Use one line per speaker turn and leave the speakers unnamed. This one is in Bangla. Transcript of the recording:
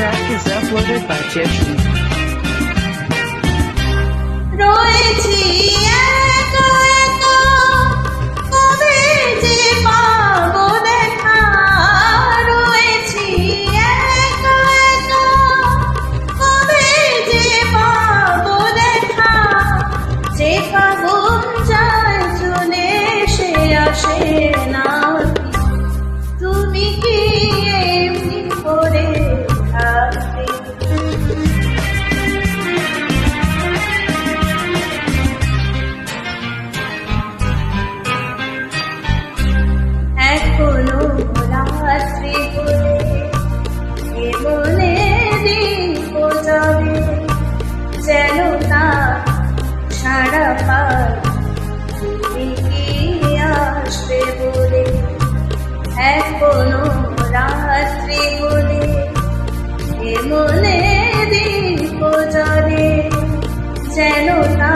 track is uploaded by Jeffrey.
রয়েছি একা একা, কবে যে পাবো দেখা। রয়েছি একা একা, কবে যে পাবো দেখা। যে ফাগুন যায় চলে সে আসে না, তুমি কি এমনি করে থাকবে। এখনো রাত্রি বলে এ মনে দিন যাবে, যেন তা সারা পায় তুমি কি আসবে বলে। এখনো রাত্রি বলে এ মনে দিন যাবে, যেন তা